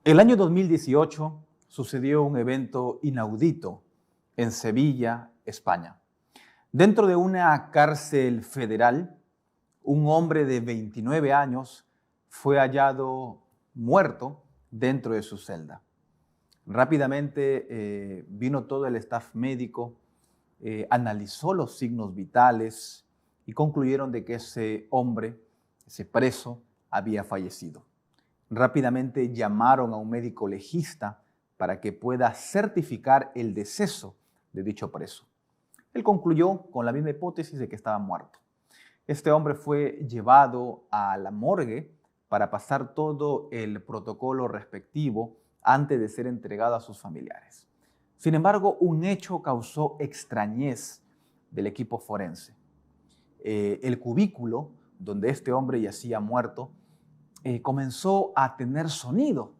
El año 2018 sucedió un evento inaudito en Sevilla, España. Dentro de una cárcel federal, un hombre de 29 años fue hallado muerto dentro de su celda. Rápidamente vino todo el staff médico, analizó los signos vitales y concluyeron de que ese hombre, ese preso, había fallecido. Rápidamente llamaron a un médico legista para que pueda certificar el deceso de dicho preso. Él concluyó con la misma hipótesis de que estaba muerto. Este hombre fue llevado a la morgue para pasar todo el protocolo respectivo antes de ser entregado a sus familiares. Sin embargo, un hecho causó extrañez del equipo forense. El cubículo donde este hombre yacía muerto comenzó a tener sonido.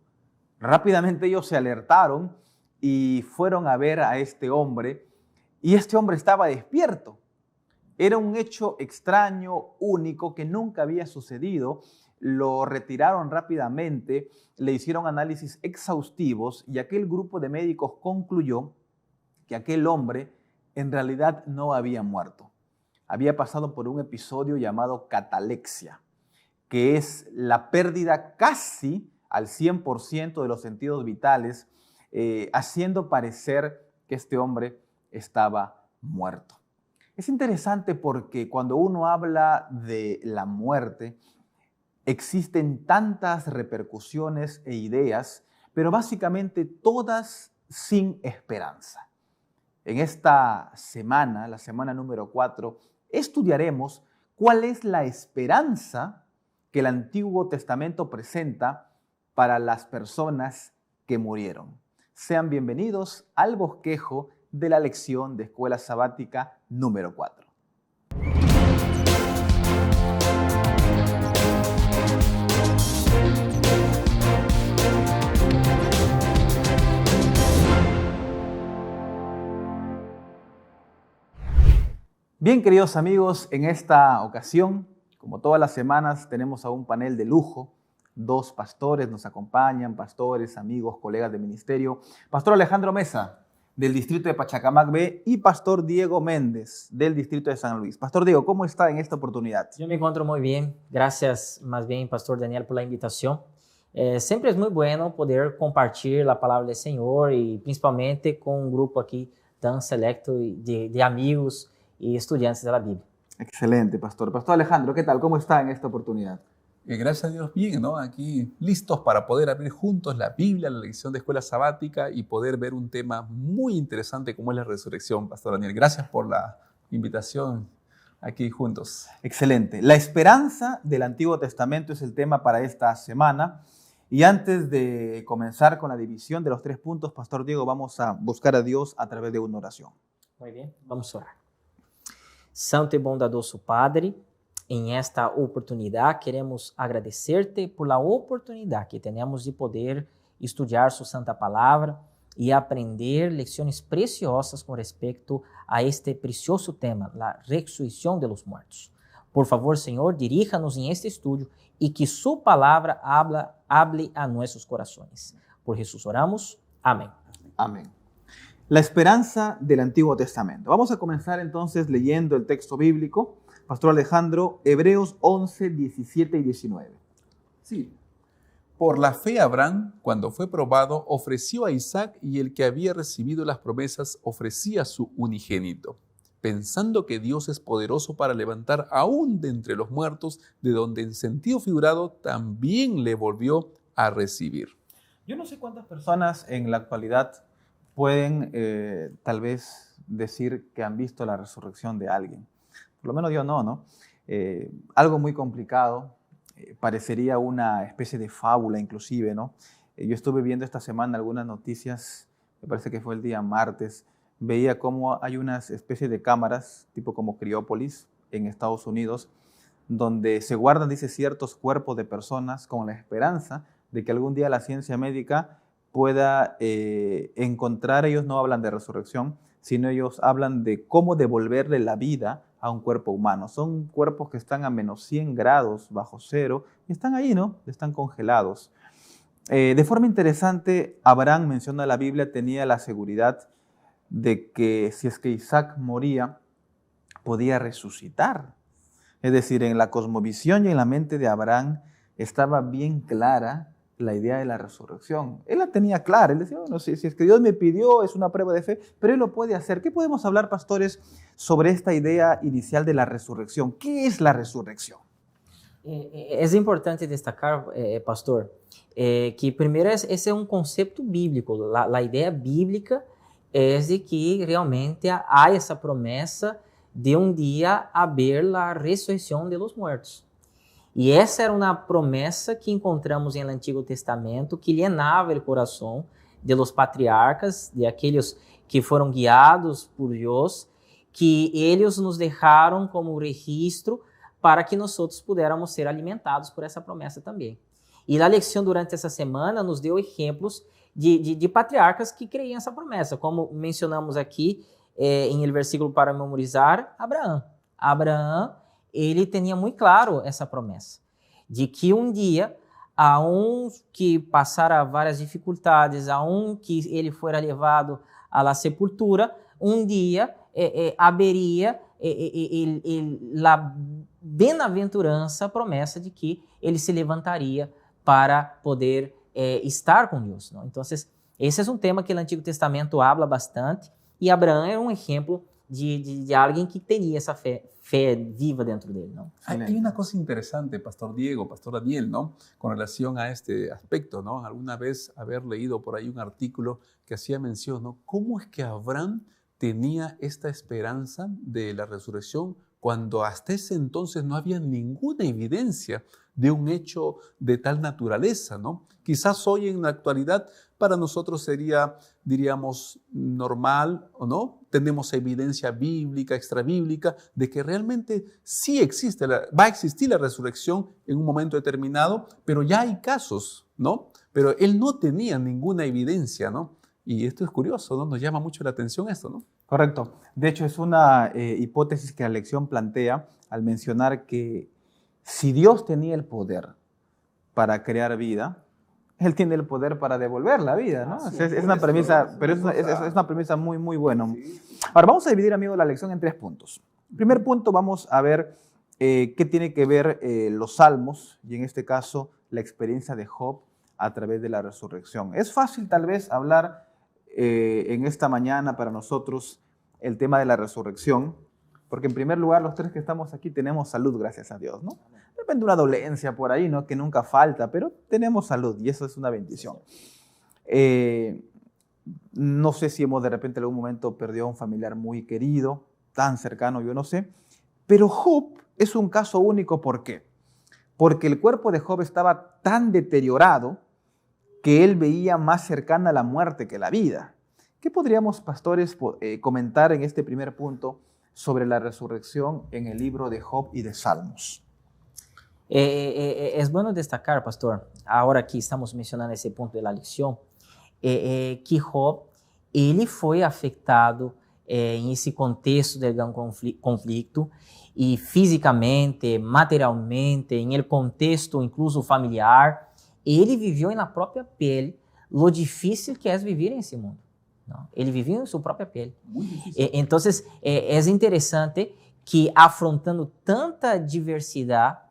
Rápidamente ellos se alertaron y fueron a ver a este hombre, y este hombre estaba despierto. Era un hecho extraño, único, que nunca había sucedido. Lo retiraron rápidamente, le hicieron análisis exhaustivos y aquel grupo de médicos concluyó que aquel hombre en realidad no había muerto. Había pasado por un episodio llamado catalexia, que es la pérdida casi al 100% de los sentidos vitales, haciendo parecer que este hombre estaba muerto. Es interesante porque cuando uno habla de la muerte, existen tantas repercusiones e ideas, pero básicamente todas sin esperanza. En esta semana, la semana número 4, estudiaremos cuál es la esperanza que el Antiguo Testamento presenta para las personas que murieron. Sean bienvenidos al bosquejo de la lección de Escuela Sabática número 4. Bien, queridos amigos, en esta ocasión, como todas las semanas, tenemos a un panel de lujo. 2 pastores nos acompañan, pastores, amigos, colegas de ministerio. Pastor Alejandro Mesa, del distrito de Pachacamac B, y Pastor Diego Méndez, del distrito de San Luis. Pastor Diego, ¿cómo está en esta oportunidad? Yo me encuentro muy bien. Gracias, más bien, Pastor Daniel, por la invitación. Siempre es muy bueno poder compartir la palabra del Señor y principalmente con un grupo aquí tan selecto de amigos y estudiantes de la Biblia. Excelente, Pastor. Pastor Alejandro, ¿qué tal? ¿Cómo está en esta oportunidad? Gracias a Dios, bien, ¿no? Aquí listos para poder abrir juntos la Biblia, la lección de Escuela Sabática y poder ver un tema muy interesante como es la resurrección, Pastor Daniel. Gracias por la invitación aquí juntos. Excelente. La esperanza del Antiguo Testamento es el tema para esta semana. Y antes de comenzar con la división de los 3 puntos, Pastor Diego, vamos a buscar a Dios a través de una oración. Muy bien, vamos a orar. Santo e bondadoso Padre, em esta oportunidade queremos agradecer-te por la oportunidade que temos de poder estudar sua santa palavra e aprender lições preciosas com respeito a este precioso tema, a ressurreição de los muertos. Por favor, Senhor, diríjanos em este estudio e que sua palavra hable a nossos corações. Por Jesus oramos. Amém. Amén. La esperanza del Antiguo Testamento. Vamos a comenzar entonces leyendo el texto bíblico. Pastor Alejandro, Hebreos 11, 17 y 19. Sí. Por la fe Abraham, cuando fue probado, ofreció a Isaac y el que había recibido las promesas ofrecía a su unigénito, pensando que Dios es poderoso para levantar aún de entre los muertos, de donde en sentido figurado también le volvió a recibir. Yo no sé cuántas personas en la actualidad pueden tal vez decir que han visto la resurrección de alguien. Por lo menos yo no. Algo muy complicado, parecería una especie de fábula inclusive, ¿no? Yo estuve viendo esta semana algunas noticias, me parece que fue el día martes, veía cómo hay unas especies de cámaras, tipo como Criópolis, en Estados Unidos, donde se guardan, dice, ciertos cuerpos de personas con la esperanza de que algún día la ciencia médica pueda encontrar. Ellos no hablan de resurrección, sino ellos hablan de cómo devolverle la vida a un cuerpo humano. Son cuerpos que están a menos 100 grados bajo cero y están ahí, ¿no? Están congelados. De forma interesante, Abraham, menciona la Biblia, tenía la seguridad de que si es que Isaac moría, podía resucitar. Es decir, en la cosmovisión y en la mente de Abraham estaba bien clara la idea de la resurrección. Él la tenía clara. Él decía, bueno, si es que Dios me pidió, es una prueba de fe, pero Él lo puede hacer. ¿Qué podemos hablar, pastores, sobre esta idea inicial de la resurrección? ¿Qué es la resurrección? Es importante destacar, pastor, que primeiro esse é um conceito bíblico. A ideia bíblica é de que realmente há essa promessa de um dia haver a ressurreição de los muertos. E essa era uma promessa que encontramos no Antigo Testamento, que llenava o coração de los patriarcas, de aqueles que foram guiados por Deus, que eles nos deixaram como registro para que nós outros pudiéramos ser alimentados por essa promessa também. E a lição durante essa semana nos deu exemplos de patriarcas que creiam essa promessa, como mencionamos aqui em el versículo para memorizar, Abraão. Abraão, ele tinha muito claro essa promessa, de que um dia, que passara várias dificuldades, que ele fora levado à la sepultura, um dia haveria a bem-aventurança, a promessa de que ele se levantaria para poder estar com Deus. Não? Então, esse é um tema que o Antigo Testamento habla bastante, e Abraão é um exemplo de alguém que teria essa fé viva dentro dele. ¿No? Hay una cosa interesante, Pastor Diego, Pastor Daniel, ¿no? Con relación a este aspecto, ¿no? Alguna vez haber leído por ahí un artículo que hacía mención, ¿no? ¿Cómo es que Abraham tenía esta esperanza de la resurrección cuando hasta ese entonces no había ninguna evidencia de un hecho de tal naturaleza, ¿no? Quizás hoy en la actualidad para nosotros sería, diríamos, normal, ¿o no? Tenemos evidencia bíblica, extrabíblica, de que realmente sí existe, va a existir la resurrección en un momento determinado, pero ya hay casos, ¿no? Pero él no tenía ninguna evidencia, ¿no? Y esto es curioso, ¿no? Nos llama mucho la atención esto, ¿no? Correcto. De hecho, es una hipótesis que la lección plantea al mencionar que si Dios tenía el poder para crear vida, Él tiene el poder para devolver la vida, ¿no? Es una premisa, pero es una premisa muy, muy buena. Ahora, vamos a dividir, amigos, la lección en 3 puntos. Primer punto, vamos a ver qué tiene que ver los salmos, y en este caso, la experiencia de Job a través de la resurrección. Es fácil, tal vez, hablar en esta mañana para nosotros el tema de la resurrección, porque en primer lugar, los 3 que estamos aquí tenemos salud, gracias a Dios, ¿no? De repente una dolencia por ahí, ¿no? Que nunca falta, pero tenemos salud y eso es una bendición. No sé si hemos de repente en algún momento perdido a un familiar muy querido, tan cercano, yo no sé, pero Job es un caso único. ¿Por qué? Porque el cuerpo de Job estaba tan deteriorado que él veía más cercana la muerte que la vida. ¿Qué podríamos, pastores, comentar en este primer punto sobre la resurrección en el libro de Job y de Salmos? Es bueno destacar, pastor, ahora que estamos mencionando esse ponto da lição, que Job, ele foi afetado em esse contexto de gran conflito, e fisicamente, materialmente, em el contexto incluso familiar, ele viveu na própria pele lo difícil que é viver nesse mundo. Não? Ele viveu em sua própria pele. Então, é interessante que afrontando tanta diversidade,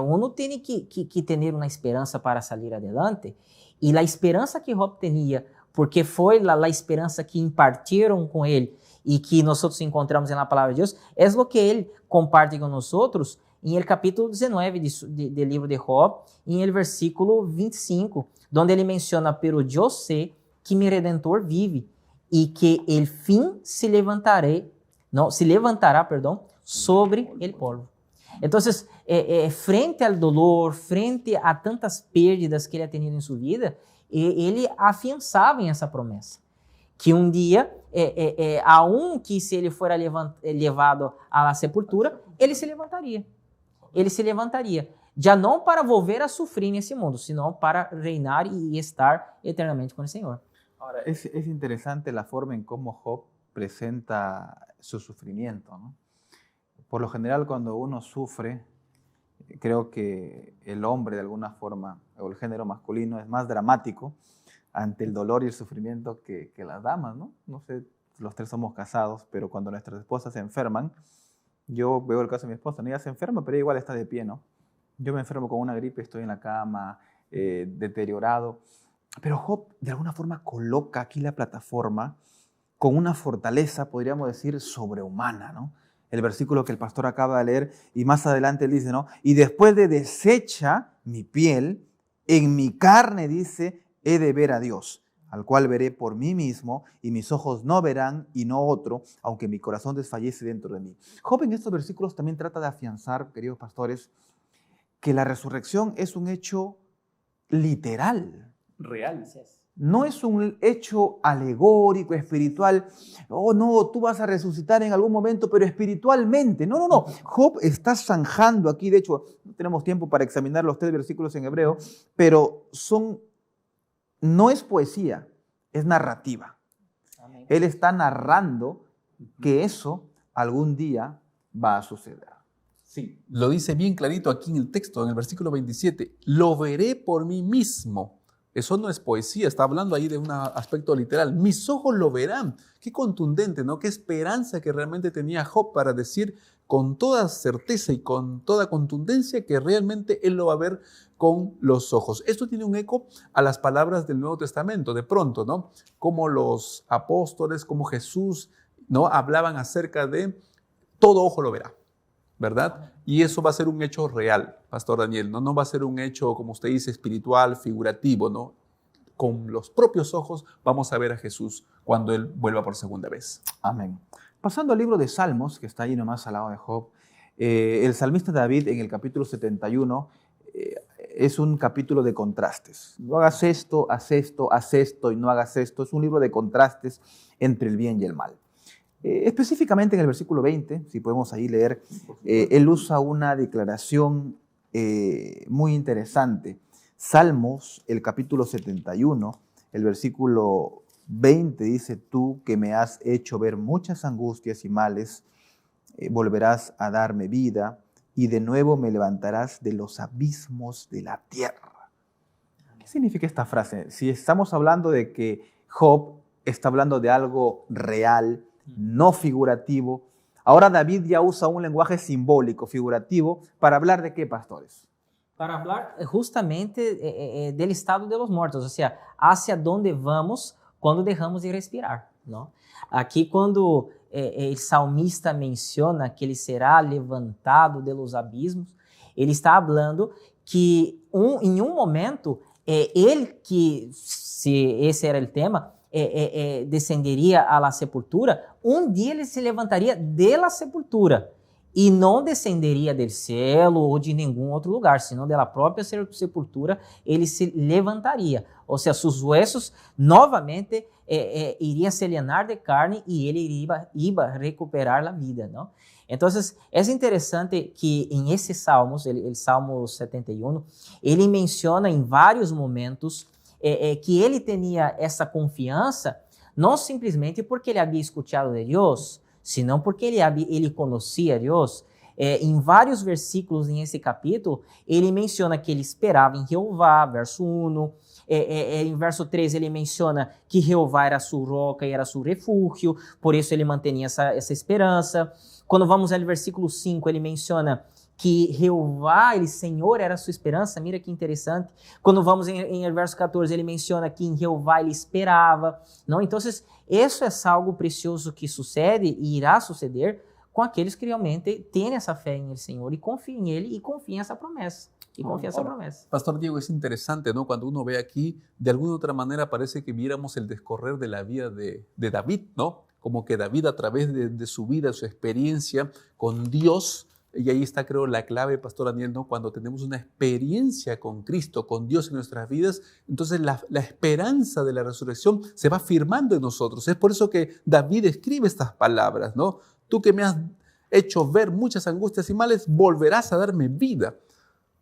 uno tiene que tener una esperanza para salir adelante, y la esperanza que Job tenía, porque fue la esperanza que impartieron con él y que nosotros encontramos en la palabra de Dios, es lo que él comparte con nosotros en el capítulo 19 del libro de Job, en el versículo 25, donde él menciona, pero yo sé que mi Redentor vive y que el fin se levantará, sobre el polvo. Então, frente ao dolor, frente a tantas perdas que ele tinha tenido em sua vida, ele afiançava em essa promessa, que um dia, que se ele for levado à sepultura, ele se levantaria. Ele se levantaria, já não para volver a sofrer nesse mundo, senão para reinar e estar eternamente com o Senhor. Ahora, es interesante la forma en cómo Job presenta su sufrimiento, ¿no? Por lo general, cuando uno sufre, Creo que el hombre, de alguna forma, o el género masculino, es más dramático ante el dolor y el sufrimiento que las damas, ¿no? No sé, los tres somos casados, pero cuando nuestras esposas se enferman, yo veo el caso de mi esposa, ¿no? Ella se enferma, pero ella igual está de pie, ¿no? Yo me enfermo con una gripe, estoy en la cama, deteriorado. Pero Job, de alguna forma, coloca aquí la plataforma con una fortaleza, podríamos decir, sobrehumana, ¿no? El versículo que el pastor acaba de leer, y más adelante él dice, ¿no? Y después de deshecha mi piel, en mi carne, dice, he de ver a Dios, al cual veré por mí mismo, y mis ojos no verán y no otro, aunque mi corazón desfallece dentro de mí. Job en estos versículos también trata de afianzar, queridos pastores, que la resurrección es un hecho literal. Real. No es un hecho alegórico, espiritual. Oh, no, tú vas a resucitar en algún momento, pero espiritualmente. No, no, no. Job está zanjando aquí. De hecho, no tenemos tiempo para examinar los 3 versículos en hebreo, pero no es poesía, es narrativa. Amén. Él está narrando que eso algún día va a suceder. Sí, lo dice bien clarito aquí en el texto, en el versículo 27. Lo veré por mí mismo. Eso no es poesía, está hablando ahí de un aspecto literal. Mis ojos lo verán. Qué contundente, ¿no? Qué esperanza que realmente tenía Job para decir con toda certeza y con toda contundencia que realmente él lo va a ver con los ojos. Esto tiene un eco a las palabras del Nuevo Testamento, de pronto, ¿no? Como los apóstoles, como Jesús, ¿no? Hablaban acerca de todo ojo lo verá, ¿verdad? Y eso va a ser un hecho real, Pastor Daniel, ¿no? No va a ser un hecho, como usted dice, espiritual, figurativo, ¿no? Con los propios ojos vamos a ver a Jesús cuando Él vuelva por segunda vez. Amén. Pasando al libro de Salmos, que está ahí nomás al lado de Job, el salmista David en el capítulo 71 es un capítulo de contrastes. No hagas esto, haz esto y no hagas esto. Es un libro de contrastes entre el bien y el mal. Específicamente en el versículo 20, si podemos ahí leer, él usa una declaración muy interesante. Salmos, el capítulo 71, el versículo 20 dice, tú que me has hecho ver muchas angustias y males, volverás a darme vida y de nuevo me levantarás de los abismos de la tierra. ¿Qué significa esta frase? Si estamos hablando de que Job está hablando de algo real, no figurativo, ahora David ya usa un lenguaje simbólico, figurativo, para hablar de qué, pastores. Para hablar justamente del estado de los muertos, o sea, hacia dónde vamos quando dejamos de respirar, ¿no? Aqui, quando o salmista menciona que ele será levantado de los abismos, ele está falando que em um momento, ele que, se esse era o tema, descenderia à la sepultura, um dia ele se levantaria de la sepultura e não descenderia do céu ou de nenhum outro lugar, senão da própria sepultura ele se levantaria. Ou seja, seus huesos novamente iriam se llenar de carne e ele iba recuperar a vida, não? Então, é interessante que em esses salmos, o Salmo 71, ele menciona em vários momentos que ele tinha essa confiança, não simplesmente porque ele havia escutado de Deus, senão porque ele conhecia Deus. Em vários versículos nesse capítulo, ele menciona que ele esperava em Jeová, verso 1. Em verso 3, ele menciona que Jeová era sua roca e era seu refúgio, por isso ele mantinha essa esperança. Quando vamos ao versículo 5, ele menciona que Jeová, ele Senhor, era sua esperança. Mira que interessante. Quando vamos em verso 14, ele menciona que em Jeová ele esperava. Não? Então, isso é algo precioso que sucede e irá suceder com aqueles que realmente têm essa fé em Ele, Senhor, e confiam em Ele e confiam essa promessa. Pastor Diego, es interesante, ¿no? Cuando uno ve aquí, de alguna otra manera parece que viéramos el descorrer de la vida de David, ¿no? Como que David a través de su vida, su experiencia con Dios, y ahí está, creo, la clave, Pastor Daniel, ¿no? Cuando tenemos una experiencia con Cristo, con Dios en nuestras vidas, entonces la esperanza de la resurrección se va firmando en nosotros. Es por eso que David escribe estas palabras, ¿no? Tú que me has hecho ver muchas angustias y males, volverás a darme vida.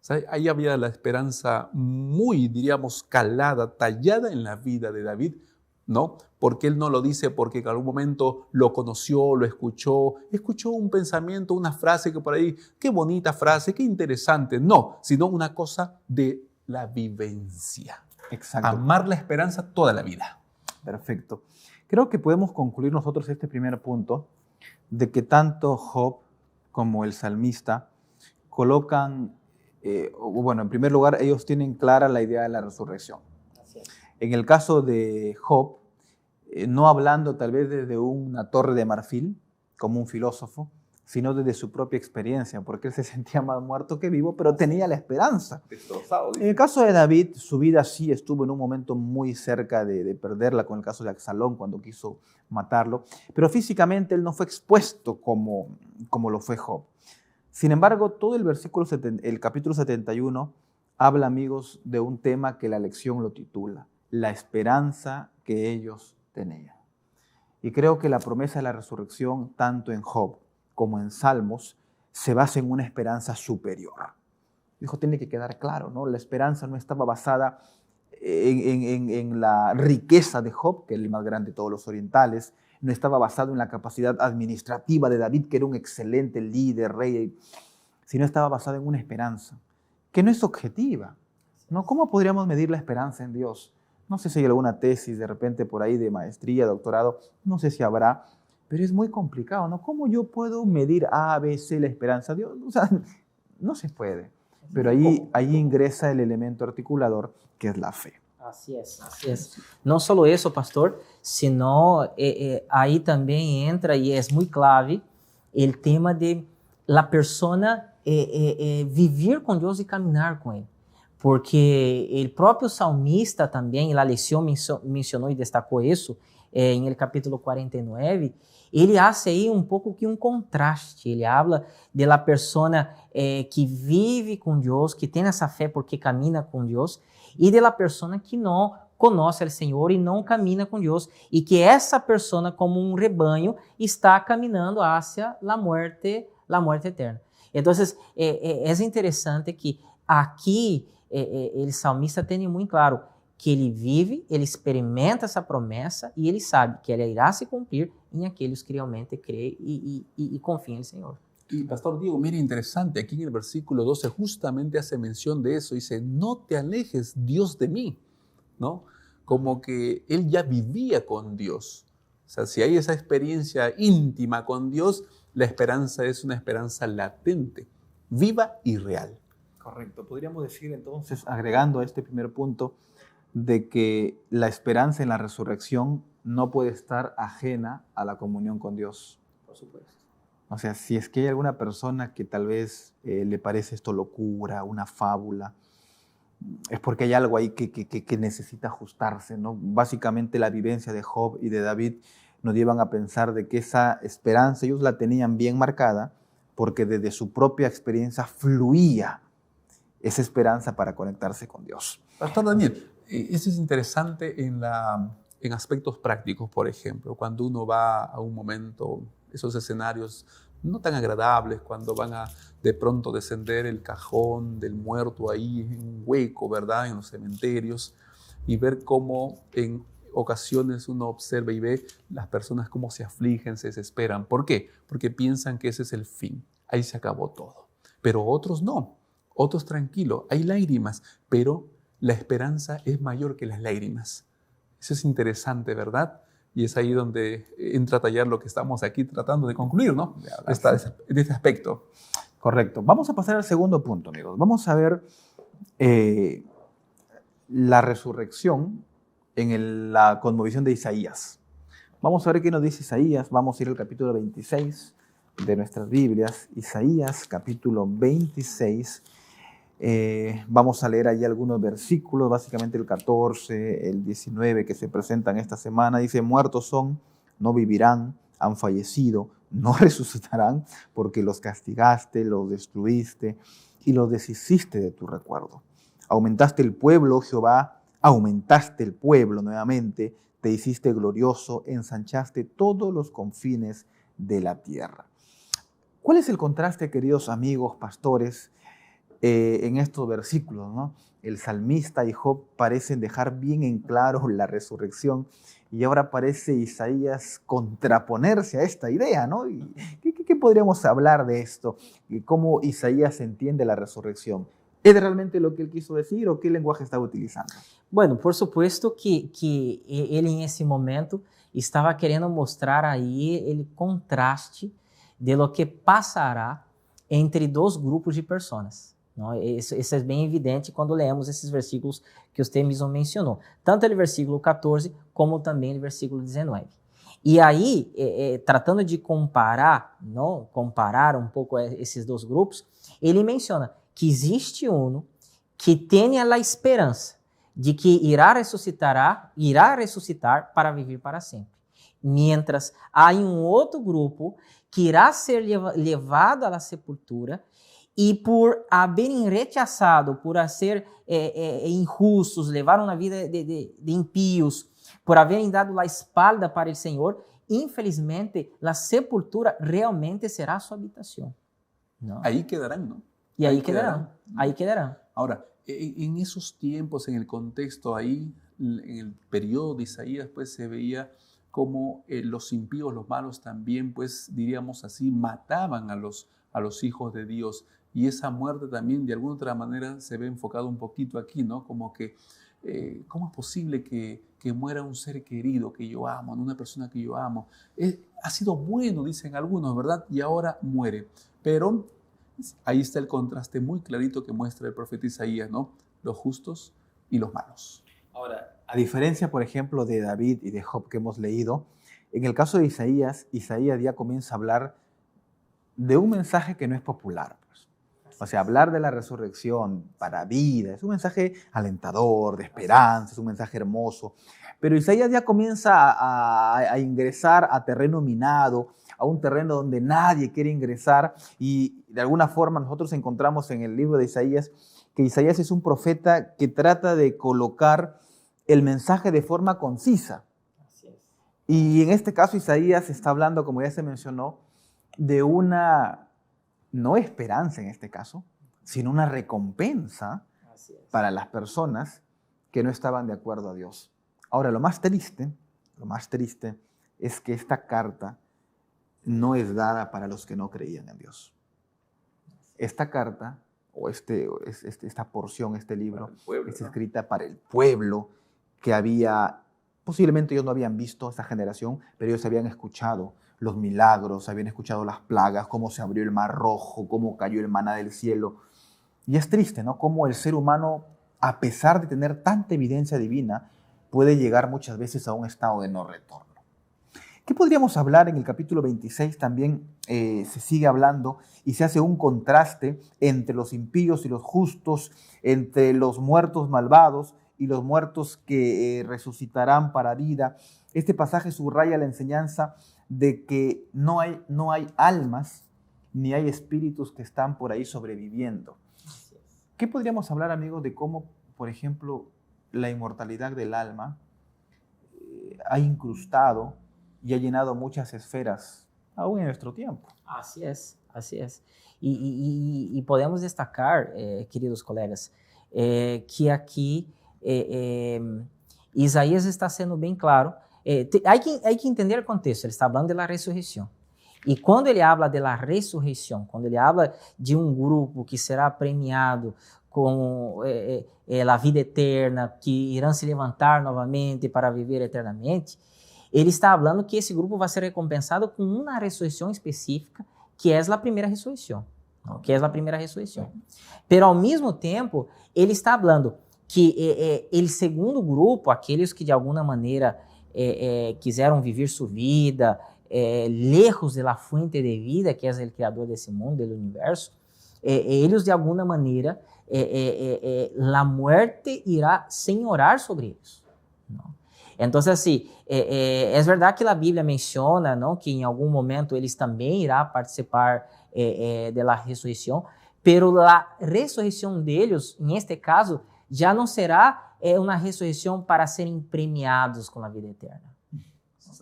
O sea, ahí había la esperanza muy, diríamos, calada, tallada en la vida de David, ¿no? Porque él no lo dice porque en algún momento lo conoció, lo escuchó un pensamiento, una frase que por ahí, qué bonita frase, qué interesante. No, sino una cosa de la vivencia. Exacto. Amar la esperanza toda la vida. Perfecto. Creo que podemos concluir nosotros este primer punto de que tanto Job como el salmista colocan, en primer lugar, ellos tienen clara la idea de la resurrección. Así es. En el caso de Job, no hablando tal vez desde una torre de marfil, como un filósofo, sino desde su propia experiencia, porque él se sentía más muerto que vivo, pero tenía la esperanza. Destrozado, En el caso de David, su vida sí estuvo en un momento muy cerca de perderla, con el caso de Absalón, cuando quiso matarlo, pero físicamente él no fue expuesto como lo fue Job. Sin embargo, todo el capítulo 71 habla, amigos, de un tema que la lección lo titula, la esperanza que ellos tenían. Y creo que la promesa de la resurrección, tanto en Job como en Salmos, se basa en una esperanza superior. Dijo, tiene que quedar claro, ¿no? La esperanza no estaba basada en la riqueza de Job, que es el más grande de todos los orientales, no estaba basado en la capacidad administrativa de David, que era un excelente líder, rey, sino estaba basado en una esperanza, que no es objetiva, ¿no? ¿Cómo podríamos medir la esperanza en Dios? No sé si hay alguna tesis de repente por ahí de maestría, doctorado, no sé si habrá, pero es muy complicado, ¿no? ¿Cómo yo puedo medir A, B, C la esperanza de Dios? O sea, no se puede. Pero ahí ingresa el elemento articulador, que es la fe. Así es, así es. No solo eso, pastor, sino ahí también entra, y es muy clave, el tema de la persona vivir con Dios y caminar con Él. Porque el propio salmista también, la lección mencionó y destacó eso, en el capítulo 49, ele hace aí um pouco que um contraste. Ele habla de la persona que vive com Deus, que tem essa fé porque camina com Deus, e de la persona que não conhece o Senhor e não camina com Deus, e que essa persona, como um rebanho, está caminhando hacia la muerte eterna. Então, é interessante que aqui o salmista tem muito claro que ele vive, ele experimenta essa promessa e ele sabe que ela irá se cumprir em aqueles que realmente creem e confiam no Senhor. Y Pastor Diego, mira, interesante, aquí en el versículo 12 justamente hace mención de eso, dice, no te alejes, Dios, de mí, ¿no? Como que él ya vivía con Dios. O sea, si hay esa experiencia íntima con Dios, la esperanza es una esperanza latente, viva y real. Correcto. Podríamos decir entonces, agregando a este primer punto, de que la esperanza en la resurrección no puede estar ajena a la comunión con Dios. Por supuesto. O sea, si es que hay alguna persona que tal vez le parece esto locura, una fábula, es porque hay algo ahí que necesita ajustarse, ¿no? Básicamente la vivencia de Job y de David nos llevan a pensar de que esa esperanza ellos la tenían bien marcada porque desde su propia experiencia fluía esa esperanza para conectarse con Dios. Pastor Daniel, eso es interesante en aspectos prácticos, por ejemplo, cuando uno va a un momento, esos escenarios no tan agradables, cuando van a de pronto descender el cajón del muerto ahí en un hueco, ¿verdad?, en los cementerios, y ver cómo en ocasiones uno observa y ve las personas cómo se afligen, se desesperan. ¿Por qué? Porque piensan que ese es el fin, ahí se acabó todo. Pero otros no, otros tranquilos, hay lágrimas, pero la esperanza es mayor que las lágrimas. Eso es interesante, ¿verdad? Y es ahí donde entra a tallar lo que estamos aquí tratando de concluir, ¿no? De este aspecto. Correcto. Vamos a pasar al segundo punto, amigos. Vamos a ver la resurrección en la cosmovisión de Isaías. Vamos a ver qué nos dice Isaías. Vamos a ir al capítulo 26 de nuestras Biblias. Isaías, capítulo 26. Vamos a leer allí algunos versículos, básicamente el 14, el 19 que se presentan esta semana. Dice, muertos son, no vivirán, han fallecido, no resucitarán, porque los castigaste, los destruiste y los deshiciste de tu recuerdo. Aumentaste el pueblo, Jehová, aumentaste el pueblo nuevamente, te hiciste glorioso, ensanchaste todos los confines de la tierra. ¿Cuál es el contraste, queridos amigos, pastores, en estos versículos, ¿no? El salmista y Job parecen dejar bien en claro la resurrección y ahora parece Isaías contraponerse a esta idea, ¿no? ¿Y qué podríamos hablar de esto? ¿Y cómo Isaías entiende la resurrección? ¿Es realmente lo que él quiso decir o qué lenguaje estaba utilizando? Bueno, por supuesto que ele, em esse momento, estava querendo mostrar aí ele contraste de lo que passará entre dois grupos de pessoas. Não? Isso é bem evidente quando lemos esses versículos que você mesmo mencionou. Tanto no versículo 14, como também no versículo 19. E aí, tratando de comparar, não? Comparar um pouco esses dois grupos, ele menciona que existe um que tem a esperança de que irá ressuscitar para viver para sempre. Mientras há outro grupo que irá ser levado à sepultura e por haverem rechazado, por ser injustos, levaram uma vida de impíos, por haverem dado a espalda para o Senhor, infelizmente, a sepultura realmente será sua habitação. ¿No? Ahí quedarán, ¿no? Y ahí quedarán. Ahí quedarán. Ahora, en esos tiempos, en el contexto ahí, en el periodo de Isaías, pues se veía como los impíos, los malos también, pues diríamos así, mataban a los hijos de Dios. Y esa muerte también, de alguna otra manera, se ve enfocado un poquito aquí, ¿no? Como que, ¿cómo es posible que muera un ser querido que yo amo, una persona que yo amo? Ha sido bueno, dicen algunos, ¿verdad? Y ahora muere. Pero ahí está el contraste muy clarito que muestra el profeta Isaías, ¿no? Los justos y los malos. Ahora, a diferencia, por ejemplo, de David y de Job que hemos leído, en el caso de Isaías ya comienza a hablar de un mensaje que no es popular. Pues. O sea, hablar de la resurrección para vida es un mensaje alentador, de esperanza, es un mensaje hermoso. Pero Isaías ya comienza a ingresar a terreno minado, a un terreno donde nadie quiere ingresar, y de alguna forma nosotros encontramos en el libro de Isaías que Isaías es un profeta que trata de colocar el mensaje de forma concisa. Así es. Y en este caso Isaías está hablando, como ya se mencionó, de una, no esperanza en este caso, sino una recompensa para las personas que no estaban de acuerdo a Dios. Ahora, lo más triste es que esta carta no es dada para los que no creían en Dios. Esta carta, o esta porción, este libro, es escrita para el pueblo que había, posiblemente ellos no habían visto esta generación, pero ellos habían escuchado los milagros, habían escuchado las plagas, cómo se abrió el mar rojo, cómo cayó el maná del cielo. Y es triste, ¿no? Cómo el ser humano, a pesar de tener tanta evidencia divina, puede llegar muchas veces a un estado de no retorno. ¿Qué podríamos hablar en el capítulo 26? También se sigue hablando y se hace un contraste entre los impíos y los justos, entre los muertos malvados y los muertos que resucitarán para vida. Este pasaje subraya la enseñanza de que no hay almas ni hay espíritus que están por ahí sobreviviendo. ¿Qué podríamos hablar, amigos, de cómo, por ejemplo, la inmortalidad del alma ha incrustado y ha llenado muchas esferas, aún en nuestro tiempo? Así es, así es. Y podemos destacar, queridos colegas, que aqui Isaías está sendo bem claro. Hay que entender o contexto. Ele está falando da ressurreição. E quando ele habla da ressurreição, quando ele habla de um grupo que será premiado com a vida eterna, que irão se levantar novamente para viver eternamente, ele está falando que esse grupo vai ser recompensado com uma ressurreição específica, que é a primeira ressurreição. Que é a primeira ressurreição. Pero, ao mesmo tempo, ele está falando que o segundo grupo, aqueles que de alguma maneira quiseram viver sua vida lejos da fonte de vida, que é o criador desse mundo, do universo, eles de alguma maneira, a morte irá senhorar sobre eles. Não? Então, assim, é verdade que a Bíblia menciona, não, que em algum momento eles também irão participar da ressurreição, pero a ressurreição deles, neste caso, já não será uma ressurreição para serem premiados com a vida eterna.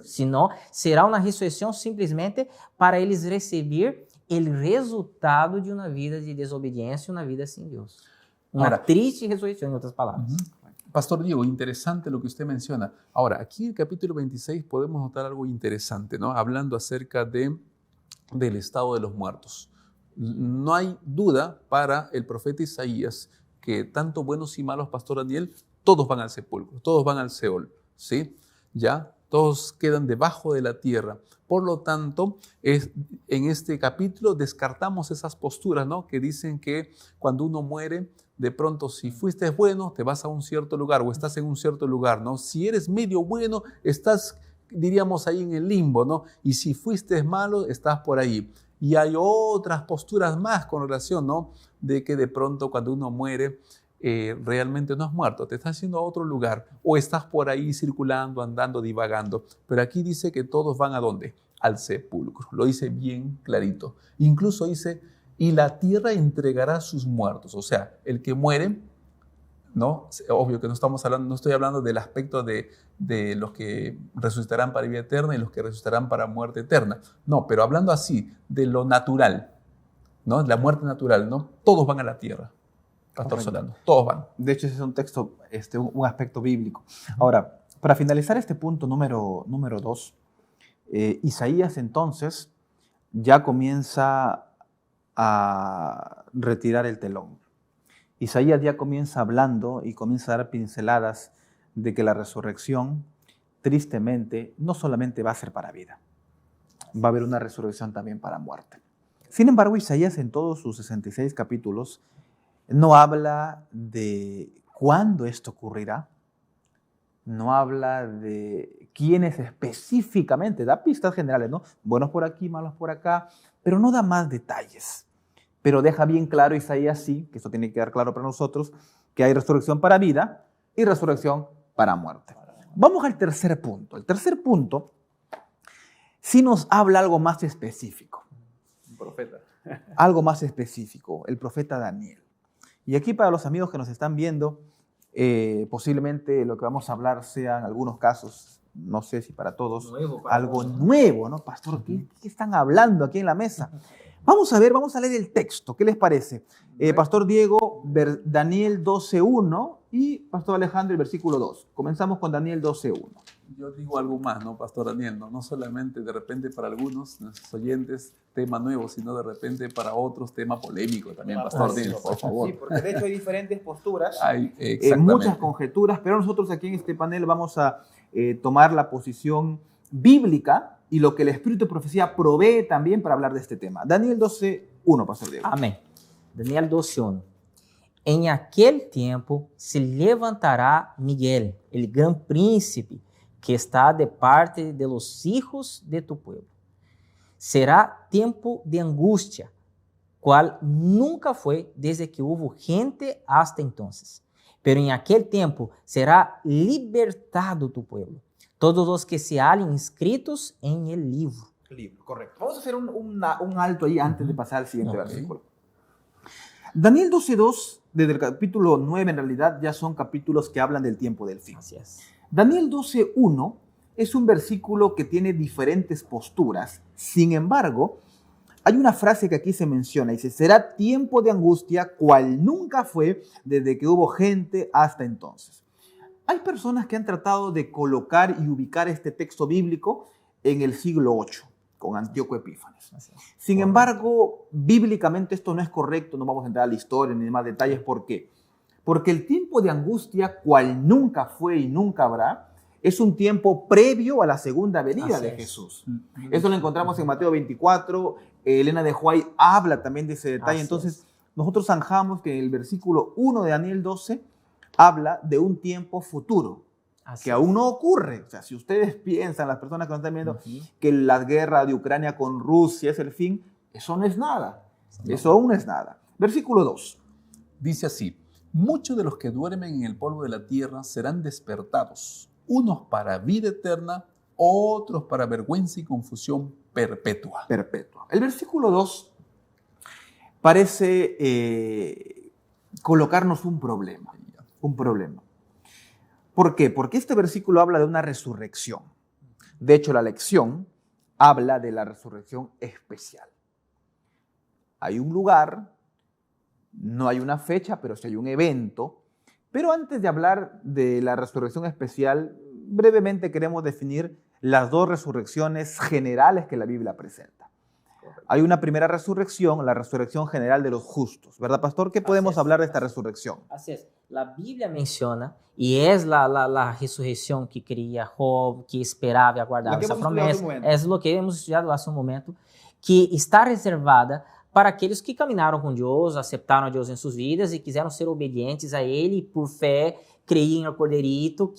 Senão, será uma ressurreição simplesmente para eles receber el resultado de una vida de desobediencia, una vida sin Dios. Una Ahora, triste resurrección, en otras palabras. Pastor Diego, interesante lo que usted menciona. Ahora, aquí en el capítulo 26 podemos notar algo interesante, ¿no? Hablando acerca del estado de los muertos. No hay duda para el profeta Isaías que tanto buenos y malos, Pastor Daniel, todos van al sepulcro, todos van al Seol, ¿sí? Ya, todos quedan debajo de la tierra. Por lo tanto, en este capítulo descartamos esas posturas, ¿no? Que dicen que cuando uno muere, de pronto, si fuiste bueno, te vas a un cierto lugar o estás en un cierto lugar, ¿no? Si eres medio bueno, estás, diríamos, ahí en el limbo, ¿no? Y si fuiste malo, estás por ahí. Y hay otras posturas más con relación, ¿no? De que de pronto cuando uno muere, realmente no has muerto, te estás yendo a otro lugar o estás por ahí circulando, andando, divagando. Pero aquí dice que todos van ¿a dónde? Al sepulcro. Lo dice bien clarito. Incluso dice, y la tierra entregará sus muertos. O sea, el que muere, ¿no? Obvio que no estamos hablando, no estoy hablando del aspecto de los que resucitarán para vida eterna y los que resucitarán para muerte eterna. No, pero hablando así, de lo natural, ¿no? La muerte natural, ¿no? Todos van a la tierra. Pastor Solano, todos van. De hecho, ese es un texto, un aspecto bíblico. Ahora, para finalizar este punto número 2, Isaías entonces ya comienza a retirar el telón. Isaías ya comienza hablando y comienza a dar pinceladas de que la resurrección, tristemente, no solamente va a ser para vida, va a haber una resurrección también para muerte. Sin embargo, Isaías en todos sus 66 capítulos no habla de cuándo esto ocurrirá, no habla de quiénes específicamente, da pistas generales, ¿no? Buenos por aquí, malos por acá, pero no da más detalles. Pero deja bien claro Isaías, sí, que esto tiene que quedar claro para nosotros, que hay resurrección para vida y resurrección para muerte. Vamos al tercer punto. El tercer punto sí nos habla algo más específico. Un profeta. Algo más específico, el profeta Daniel. Y aquí para los amigos que nos están viendo, posiblemente lo que vamos a hablar sea en algunos casos, no sé si para todos, algo nuevo, ¿no? Pastor, ¿qué están hablando aquí en la mesa? Vamos a ver, vamos a leer el texto, ¿qué les parece? Pastor Diego, Daniel 12.1 y Pastor Alejandro, el versículo 2. Comenzamos con Daniel 12.1. Yo digo algo más, ¿no, Pastor Daniel? No solamente de repente para algunos, nuestros oyentes, tema nuevo, sino de repente para otros, tema polémico también, Pastor Daniel, por favor. Sí, porque de hecho hay diferentes posturas, Hay, muchas conjeturas, pero nosotros aquí en este panel vamos a tomar la posición bíblica y lo que el Espíritu de Profecía provee también para hablar de este tema. Daniel 12.1, Pastor Diego. Amém. Daniel 12:1. Em aquele tempo se levantará Miguel, el gran príncipe, que está de parte de los hijos de tu pueblo. Será tempo de angústia, cual nunca fue desde que hubo gente hasta entonces. Pero en aquel tiempo será libertado tu pueblo, todos los que se hallen inscritos en el libro. Correcto. Vamos a hacer un alto ahí antes de pasar al siguiente versículo. Daniel 12.2, desde el capítulo 9, en realidad ya son capítulos que hablan del tiempo del fin. Así es. Daniel 12.1 es un versículo que tiene diferentes posturas. Sin embargo, hay una frase que aquí se menciona. Dice, será tiempo de angustia, cual nunca fue desde que hubo gente hasta entonces. Hay personas que han tratado de colocar y ubicar este texto bíblico en el siglo VIII, con Antíoco Epífanes. Sin embargo, bíblicamente esto no es correcto, no vamos a entrar a la historia ni más detalles. ¿Por qué? Porque el tiempo de angustia, cual nunca fue y nunca habrá, es un tiempo previo a la segunda venida de Jesús. Eso lo encontramos en Mateo 24, Elena de White habla también de ese detalle. Entonces, nosotros zanjamos que en el versículo 1 de Daniel 12 habla de un tiempo futuro, que aún no ocurre. O sea, si ustedes piensan, las personas que nos están viendo, que la guerra de Ucrania con Rusia es el fin, eso no es nada. Eso aún no es nada. Versículo 2. Dice así, muchos de los que duermen en el polvo de la tierra serán despertados, unos para vida eterna, otros para vergüenza y confusión perpetua. Perpetua. El versículo 2 parece colocarnos un problema. Un problema. ¿Por qué? Porque este versículo habla de una resurrección. De hecho, la lección habla de la resurrección especial. hay un lugar, no hay una fecha, pero sí hay un evento. Pero antes de hablar de la resurrección especial, brevemente queremos definir las dos resurrecciones generales que la Biblia presenta. Hay una primera resurrección, la resurrección general de los justos, ¿verdad, pastor? ¿Qué podemos hablar de esta resurrección? Así es. La Biblia menciona, y es la resurrección que quería Job, que esperaba y aguardaba esa promesa. Es lo que hemos estudiado hace un momento, que está reservada para aqueles que caminaram com Deus, aceitaram a Deus em suas vidas e quiseram ser obedientes a Ele, por fé, creíam no Corderito,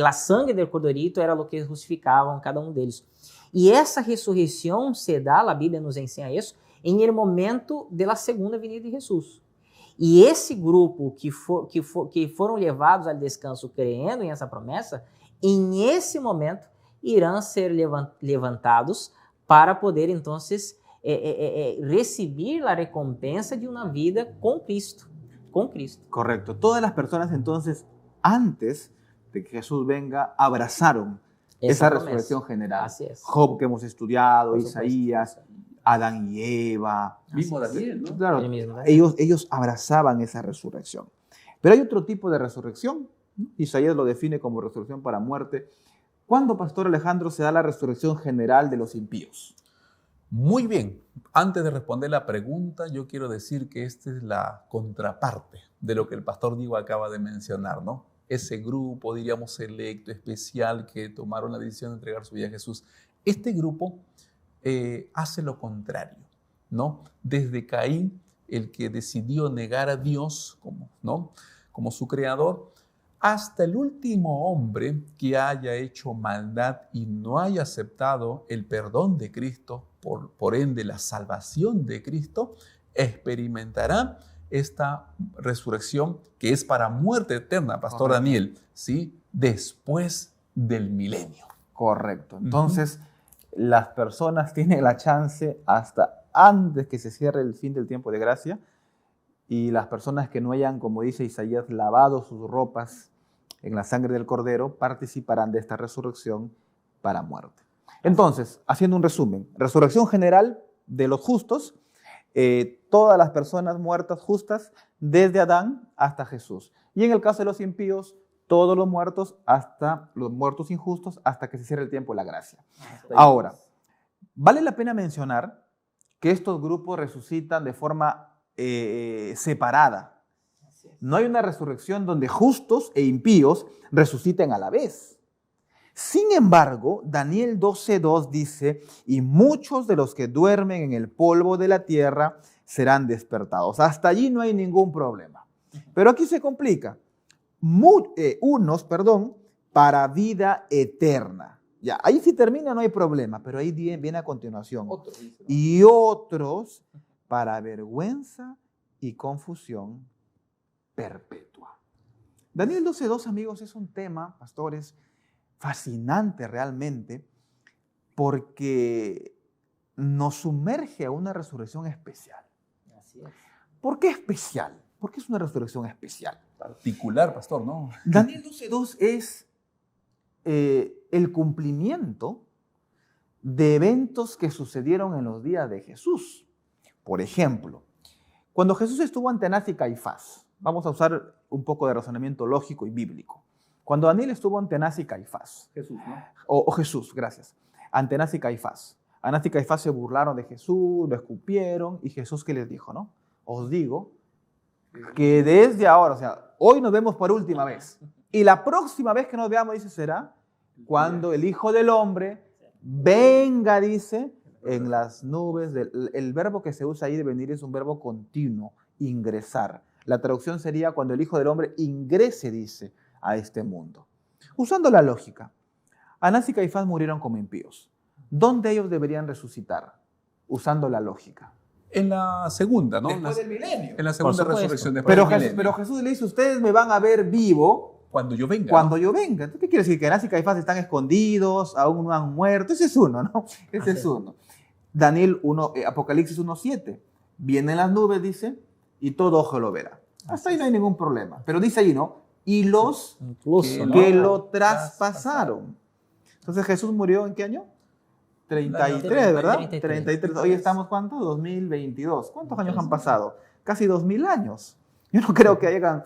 a sangue do Corderito era o que justificavam cada um deles. E essa ressurreição se dá, a Bíblia nos ensina isso, em el momento da segunda vinda de Jesus. E esse grupo que foram levados ao descanso crendo em essa promessa, em esse momento irão ser levantados para poder, então, recibir a recompensa de uma vida com Cristo. Con Cristo. Correcto. Todas las personas entonces, antes de que Jesús venga, abrazaron esa resurrección general. Así es. Job, que hemos estudiado, Por Isaías, supuesto. Adán y Eva. Mismo Daniel, ¿no? Claro, El mismo, ¿no? ellos abrazaban esa resurrección. Pero hay otro tipo de resurrección. Isaías lo define como resurrección para muerte. ¿Cuándo, Pastor Alejandro, se da la resurrección general de los impíos? Muy bien. Antes de responder la pregunta, yo quiero decir que esta es la contraparte de lo que el pastor Diego acaba de mencionar, ¿no? Ese grupo, diríamos, selecto, especial, que tomaron la decisión de entregar su vida a Jesús. Este grupo hace lo contrario, ¿no? Desde Caín, el que decidió negar a Dios como su creador, hasta el último hombre que haya hecho maldad y no haya aceptado el perdón de Cristo, por ende la salvación de Cristo, experimentará esta resurrección que es para muerte eterna, Pastor Daniel, ¿sí? Después del milenio. Correcto. Entonces, las personas tienen la chance hasta antes que se cierre el fin del tiempo de gracia, y las personas que no hayan, como dice Isaías, lavado sus ropas en la sangre del Cordero, participarán de esta resurrección para muerte. Entonces, haciendo un resumen, resurrección general de los justos, todas las personas muertas justas, desde Adán hasta Jesús. Y en el caso de los impíos, todos los muertos, hasta los muertos injustos, hasta que se cierre el tiempo de la gracia. Ahora, vale la pena mencionar que estos grupos resucitan de forma separada. No hay una resurrección donde justos e impíos resuciten a la vez. Sin embargo, Daniel 12:2 dice, y muchos de los que duermen en el polvo de la tierra serán despertados. Hasta allí no hay ningún problema. Pero aquí se complica. Unos, para vida eterna. Ya, ahí si termina no hay problema, pero ahí viene a continuación. Y otros para vergüenza y confusión perpetua. Daniel 12:2, amigos, es un tema, pastores, fascinante realmente, porque nos sumerge a una resurrección especial. Así es. ¿Por qué especial? ¿Por qué es una resurrección especial? Particular, pastor, ¿no? Daniel 12:2 es el cumplimiento de eventos que sucedieron en los días de Jesús. Por ejemplo, cuando Jesús estuvo ante Anás y Caifás, vamos a usar un poco de razonamiento lógico y bíblico. Cuando Daniel estuvo ante Anás y Caifás, Jesús, ¿no? o Jesús, gracias, ante Anás y Caifás se burlaron de Jesús, lo escupieron, y Jesús, ¿qué les dijo, no? Os digo que desde ahora, o sea, hoy nos vemos por última vez, y la próxima vez que nos veamos, dice, será cuando el Hijo del Hombre venga, dice, en las nubes. El verbo que se usa ahí de venir es un verbo continuo, ingresar. La traducción sería cuando el Hijo del Hombre ingrese, dice, a este mundo. Usando la lógica, Anás y Caifás murieron como impíos. ¿Dónde ellos deberían resucitar? Usando la lógica. En la segunda, ¿no? Después del milenio. En la segunda resurrección. Pero Jesús le dice, ustedes me van a ver vivo cuando yo venga. Cuando yo venga. ¿Qué quiere decir? Que Anás y Caifás están escondidos, aún no han muerto. Ese es uno, ¿no? Ese es uno. Daniel 1, Apocalipsis 1:7. Vienen las nubes, dice, y todo ojo lo verá. Hasta ahí no hay ningún problema. Pero dice ahí, ¿no? Y los Incluso, que lo traspasaron. Entonces, ¿Jesús murió en qué año? 33, ¿verdad? 33. 33. Hoy estamos, ¿cuánto? 2022. ¿Cuántos años han pasado? Casi 2000 años. Yo no creo que hayan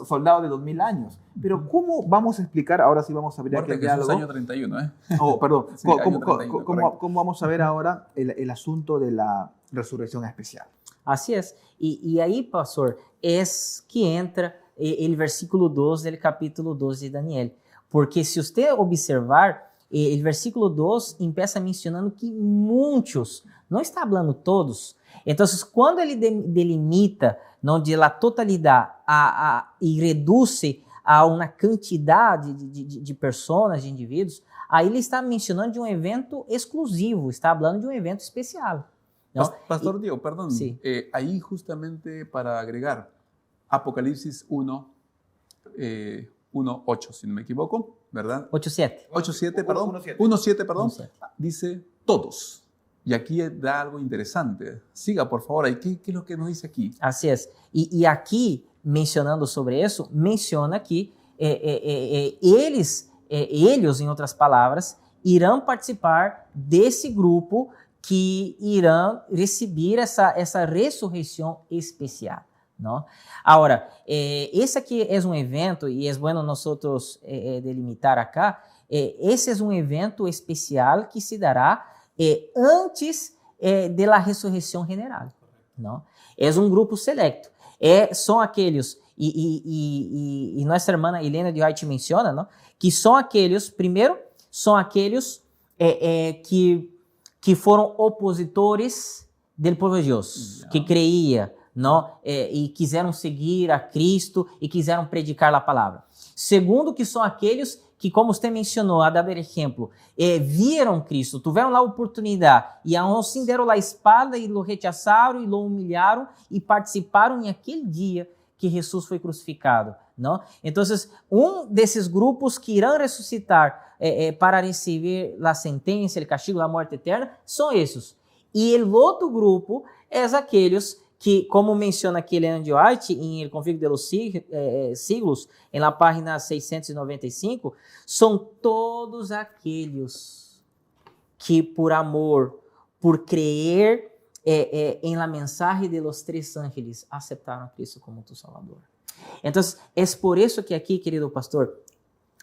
soldados de 2000 años. Pero ¿cómo vamos a explicar? Ahora sí vamos a abrir aquí el Jesús diálogo. año 31, ¿eh? Oh, perdón. Sí, año 31, correcto. ¿Cómo vamos a ver ahora el asunto de la resurrección especial? Así es. Y ahí, pastor, es que entra el versículo 2 del capítulo 12 de Daniel. Porque se usted observar, el versículo 2 empieza mencionando que muitos, não está falando todos. Então, quando ele delimita não de la totalidade e reduz a uma quantidade de pessoas, de indivíduos, aí ele está mencionando de um evento exclusivo, está falando de um evento especial. ¿No? Pastor Diego, perdón. Sí. Ahí justamente para agregar, Apocalipsis 1, 1:8, si no me equivoco, ¿verdad? 8:7. 8:7, perdón. 1:7. 1:7, perdón. 1:7. Dice todos. Y aquí da algo interesante. Siga, por favor. ¿Y qué es lo que nos dice aquí? Así es. E aqui, mencionando sobre isso, menciona que eles, em outras palavras, irão participar desse grupo que irão receber essa ressurreição especial. ¿No? Ahora, esse aqui é um evento, e é bueno nosotros delimitar acá, esse é um evento especial que se dará antes de la ressurreição general. ¿No? É um grupo selecto. São aqueles, e nossa irmã Helena de White menciona, ¿no? Que são aqueles, primeiro, são aqueles que foram opositores do povo de Deus, que creia, não, e quiseram seguir a Cristo e quiseram predicar a palavra. Segundo, que são aqueles que, como você mencionou, a dar exemplo, viram Cristo, tiveram a oportunidade e aún assim deram a espada e lo rechazaram e lo humilharam e participaram naquele dia que Jesus foi crucificado. Não? Então, desses grupos que irão ressuscitar para receber a sentença, o castigo, a morte eterna, são esses. E o outro grupo é aqueles que, como menciona aqui Ellen G. White em El Conflicto de los Siglos, na página 695, são todos aqueles que, por amor, por crer em la mensagem de los tres ángeles, aceitaram a Cristo como tu Salvador. Então, é por isso que aqui, querido pastor,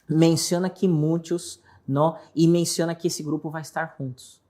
menciona que muitos, não, e menciona que esse grupo vai estar juntos.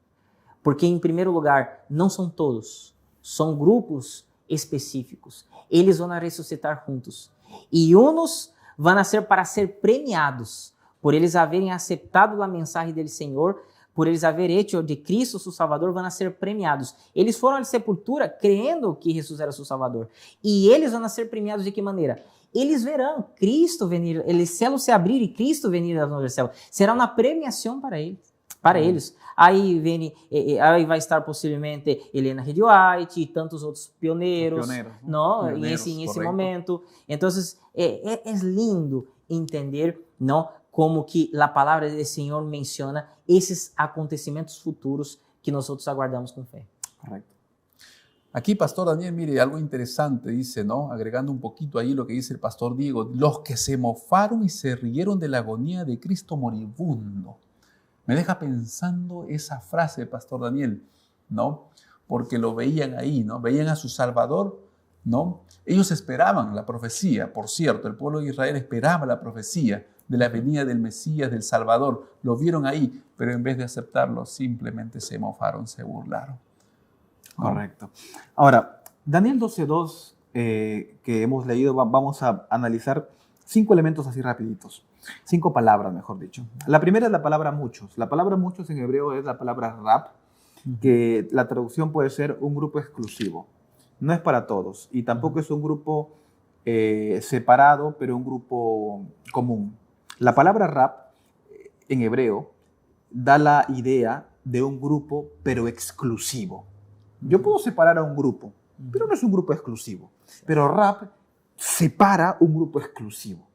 Porque, em primeiro lugar, não são todos, são grupos específicos. Eles vão ressuscitar juntos. E uns vão ser para ser premiados, por eles haverem aceitado a mensagem do Senhor, por eles haverem hecho de Cristo seu Salvador, vão ser premiados. Eles foram à sepultura crendo que Jesus era seu Salvador. E eles vão ser premiados de que maneira? Eles verão Cristo venir, os céus se abrir e Cristo venir ao céu. Será uma premiação para eles. Aí vai estar possivelmente Helena G. White e tantos outros pioneiros, não? Nesse momento. Então, é lindo entender, não, como que a palavra do Senhor menciona esses acontecimentos futuros que nós aguardamos com fé. Correcto. Aquí, Pastor Daniel, mire, algo interesante dice, ¿no? Agregando un poquito ahí lo que dice el Pastor Diego, los que se mofaron y se rieron de la agonía de Cristo moribundo. Me deja pensando esa frase, Pastor Daniel, ¿no? Porque lo veían ahí, ¿no? Veían a su Salvador, ¿no? Ellos esperaban la profecía, por cierto, el pueblo de Israel esperaba la profecía de la venida del Mesías, del Salvador. Lo vieron ahí, pero en vez de aceptarlo, simplemente se mofaron, se burlaron. Correcto. Ahora, Daniel 12:2, que hemos leído, vamos a analizar 5 elementos así rapiditos. 5 palabras, mejor dicho. La primera es la palabra muchos. La palabra muchos en hebreo es la palabra rab, que la traducción puede ser un grupo exclusivo. No es para todos y tampoco es un grupo separado, pero un grupo común. La palabra rab en hebreo da la idea de un grupo, pero exclusivo. Yo puedo separar a un grupo, pero no es un grupo exclusivo. Pero rab separa un grupo exclusivo.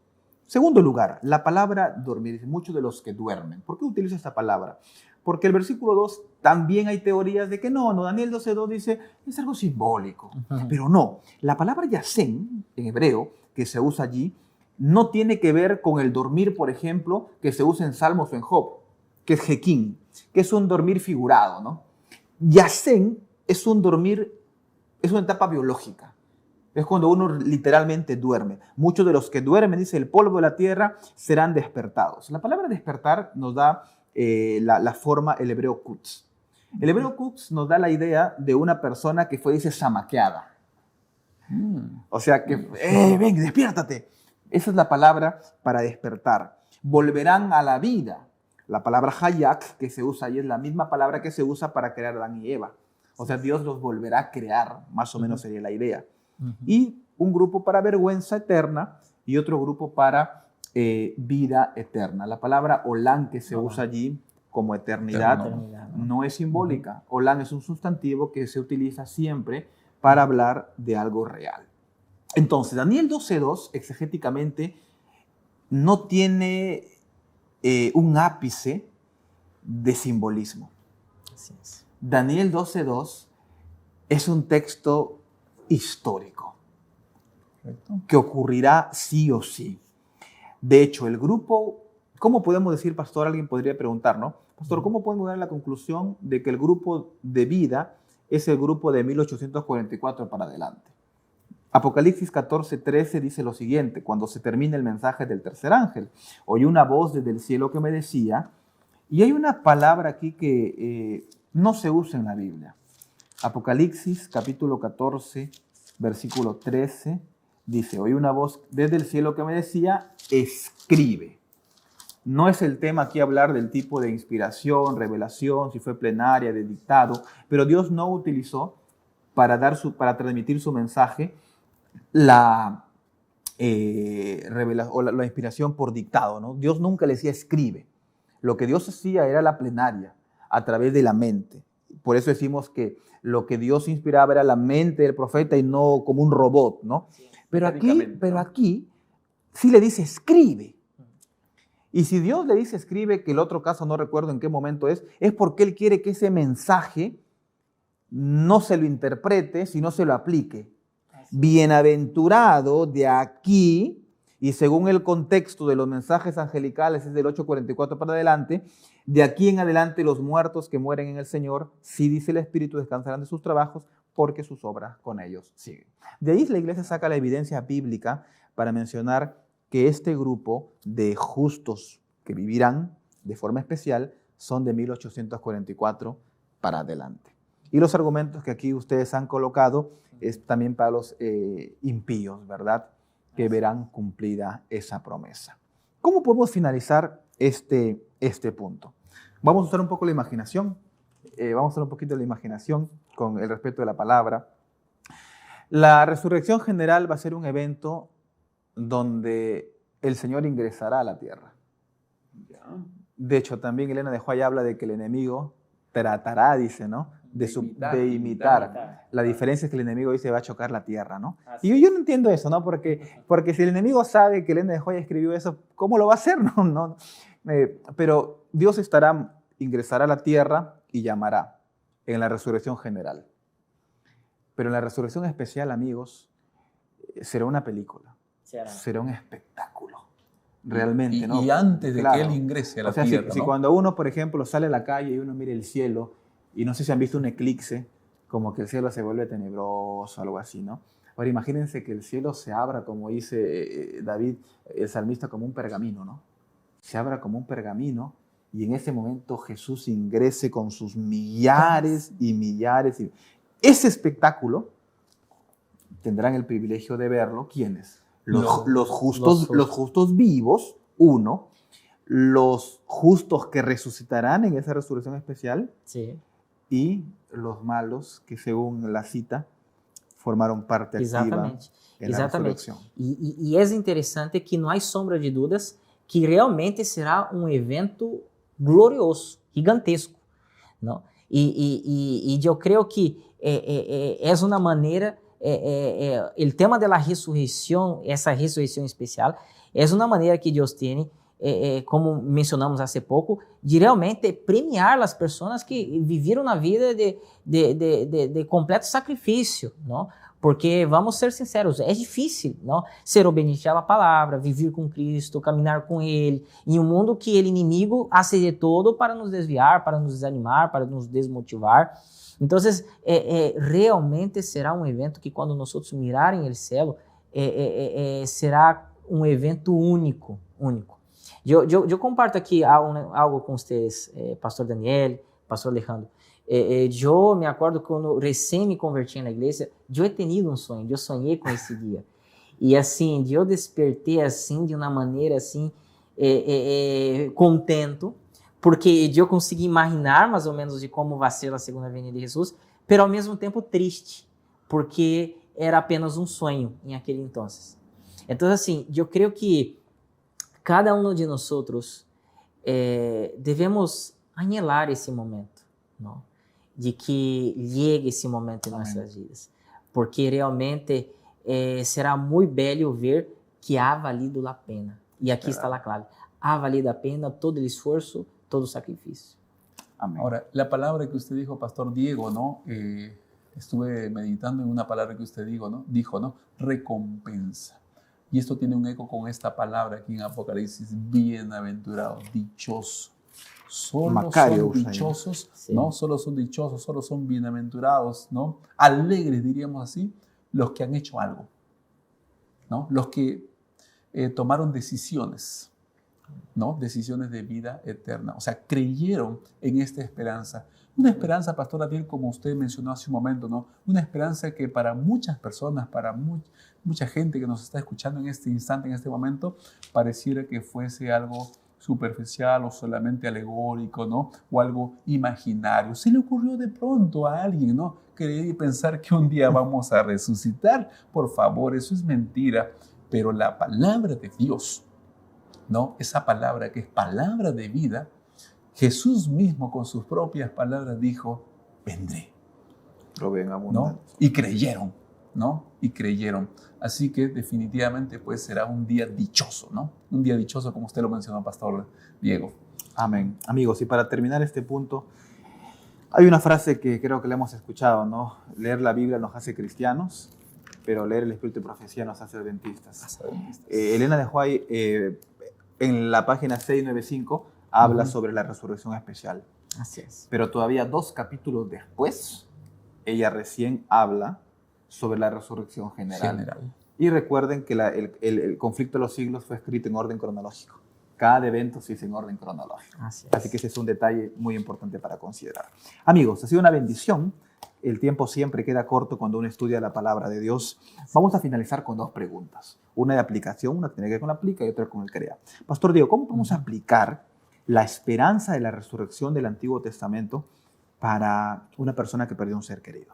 Segundo lugar, la palabra dormir. Dice, muchos de los que duermen. ¿Por qué utiliza esta palabra? Porque el versículo 2 también hay teorías de que no, Daniel 12:2 dice, es algo simbólico. Pero no, la palabra yasen en hebreo, que se usa allí, no tiene que ver con el dormir, por ejemplo, que se usa en Salmos o en Job, que es jequín. que es un dormir figurado, ¿no? Yasen es un dormir, es una etapa biológica. Es cuando uno literalmente duerme. Muchos de los que duermen, dice, el polvo de la tierra serán despertados. La palabra despertar nos da la forma, el hebreo kutz. El hebreo kutz nos da la idea de una persona que fue, dice, zamaqueada. O sea, que, ven, despiértate. Esa es la palabra para despertar. Volverán a la vida. La palabra hayak, que se usa ahí, es la misma palabra que se usa para crear a Adán y Eva. O sea, Dios los volverá a crear, más o menos sería la idea. Y un grupo para vergüenza eterna y otro grupo para vida eterna. La palabra Olam que se usa allí como eternidad no es simbólica. Olam es un sustantivo que se utiliza siempre para hablar de algo real. Entonces, Daniel 12:2 exegéticamente no tiene un ápice de simbolismo. Así es. Daniel 12:2 es un texto histórico que ocurrirá sí o sí. De hecho, el grupo, ¿cómo podemos decir, pastor? Alguien podría preguntar, ¿no? Pastor, ¿cómo podemos llegar a la conclusión de que el grupo de vida es el grupo de 1844 para adelante? Apocalipsis 14:13 dice lo siguiente: cuando se termine el mensaje del tercer ángel, oí una voz desde el cielo que me decía, y hay una palabra aquí que no se usa en la Biblia. Apocalipsis capítulo 14, versículo 13, dice, oí una voz desde el cielo que me decía, escribe. No es el tema aquí hablar del tipo de inspiración, revelación, si fue plenaria, de dictado, pero Dios no utilizó para transmitir su mensaje la inspiración por dictado, ¿no? Dios nunca le decía escribe. Lo que Dios hacía era la plenaria, a través de la mente. Por eso decimos que lo que Dios inspiraba era la mente del profeta y no como un robot, ¿no? Sí. Pero aquí sí le dice escribe. Y si Dios le dice escribe, que el otro caso no recuerdo en qué momento es porque Él quiere que ese mensaje no se lo interprete, sino se lo aplique. Bienaventurado de aquí, y según el contexto de los mensajes angelicales, es del 8:44 para adelante, de aquí en adelante los muertos que mueren en el Señor, sí dice el Espíritu, descansarán de sus trabajos, porque sus obras con ellos siguen. De ahí la iglesia saca la evidencia bíblica para mencionar que este grupo de justos que vivirán de forma especial son de 1844 para adelante. Y los argumentos que aquí ustedes han colocado es también para los impíos, ¿verdad? Que verán cumplida esa promesa. ¿Cómo podemos finalizar este punto? Vamos a usar un poco la imaginación. Vamos a usar un poquito la imaginación con el respeto de la palabra. La resurrección general va a ser un evento donde el Señor ingresará a la tierra. De hecho, también Elena de White habla de que el enemigo tratará, dice, ¿no? De imitar. La diferencia es que el enemigo dice va a chocar la tierra, ¿no? Y yo no entiendo eso, ¿no? Porque si el enemigo sabe que Elena de White escribió eso, ¿cómo lo va a hacer? No. Pero Dios ingresará a la tierra y llamará en la resurrección general. Pero en la resurrección especial, amigos, será una película. Será un espectáculo. Realmente, ¿no? Y antes de claro, que Él ingrese a la o sea, tierra, si ¿no? cuando uno, por ejemplo, sale a la calle y uno mira el cielo, y no sé si han visto un eclipse, como que el cielo se vuelve tenebroso, algo así, ¿no? Ahora imagínense que el cielo se abra, como dice David, el salmista, como un pergamino, ¿no? Se abra como un pergamino, y en ese momento Jesús ingrese con sus millares y millares. Ese espectáculo tendrán el privilegio de verlo. ¿Quiénes? Los justos vivos, uno. Los justos que resucitarán en esa resurrección especial. Sí. Y los malos que, según la cita, formaron parte activa en la resurrección. E é interessante que não há sombra de dúvidas que realmente será um evento glorioso, gigantesco, não? E eu creio que é uma maneira, o tema da ressurreição, essa ressurreição especial, é uma maneira que Deus tem como mencionamos há pouco, de realmente premiar as pessoas que viveram na vida de completo sacrifício, não? Porque, vamos ser sinceros, é difícil, não? Ser obediente à palavra, viver com Cristo, caminhar com Ele, em um mundo que Ele, inimigo, hace de todo para nos desviar, para nos desanimar, para nos desmotivar. Então, realmente será um evento que, quando nós mirarem o céu, será um evento único, único. Eu comparto aqui algo com vocês, pastor Daniel, pastor Alejandro. Eu me acordo quando recém me converti na igreja, eu tenido um sonho, eu sonhei com esse dia. E assim, eu despertei assim, de uma maneira assim, contento, porque eu consegui imaginar mais ou menos de como vai ser a segunda vinda de Jesus, mas ao mesmo tempo triste, porque era apenas um sonho em aquele entonces. Então, assim, eu creio que cada um de nós devemos anhelar esse momento, não? De que llegue esse momento em nossas vidas, porque realmente será muito belo ver que ha valido a pena. E aqui está a clave: ha valido a pena todo o esforço, todo o sacrifício. Amén. Ahora, la palabra que usted dijo, Pastor Diego, ¿no? Estuve meditando en una palabra que usted dijo, ¿no? Recompensa. Y esto tiene un eco con esta palabra aquí en Apocalipsis: bienaventurado, dichoso. Solo Macario, son dichosos, sí. ¿no? Solo son dichosos, solo son bienaventurados, ¿no? Alegres, diríamos así, los que han hecho algo, ¿no? Los que tomaron decisiones, ¿no? Decisiones de vida eterna. O sea, creyeron en esta esperanza. Una esperanza, Pastor Daniel, como usted mencionó hace un momento, ¿no? Una esperanza que para muchas personas, para mucha gente que nos está escuchando en este instante, en este momento, pareciera que fuese algo superficial o solamente alegórico, ¿no? O algo imaginario. Se le ocurrió de pronto a alguien, ¿no? Creer y pensar que un día vamos a resucitar. Por favor, eso es mentira. Pero la palabra de Dios, ¿no? Esa palabra que es palabra de vida, Jesús mismo con sus propias palabras dijo: vendré. ¿No? Y creyeron, ¿no? Y creyeron. Así que definitivamente pues será un día dichoso, ¿no? Un día dichoso, como usted lo mencionó, Pastor Diego. Amén. Amigos, y para terminar este punto, hay una frase que creo que la hemos escuchado, ¿no? Leer la Biblia nos hace cristianos, pero leer el Espíritu de Profecía nos hace adventistas. Elena de White, en la página 695, habla sobre la resurrección especial. Así es. Pero todavía 2 capítulos después, ella recién habla sobre la resurrección general. Y recuerden que el conflicto de los siglos fue escrito en orden cronológico. Cada evento se hizo en orden cronológico. Así que ese es un detalle muy importante para considerar. Amigos, ha sido una bendición. El tiempo siempre queda corto cuando uno estudia la palabra de Dios. Vamos a finalizar con 2 preguntas. Una de aplicación, una tiene que ver con la aplica y otra con el crea. Pastor Diego, ¿cómo podemos aplicar la esperanza de la resurrección del Antiguo Testamento para una persona que perdió un ser querido?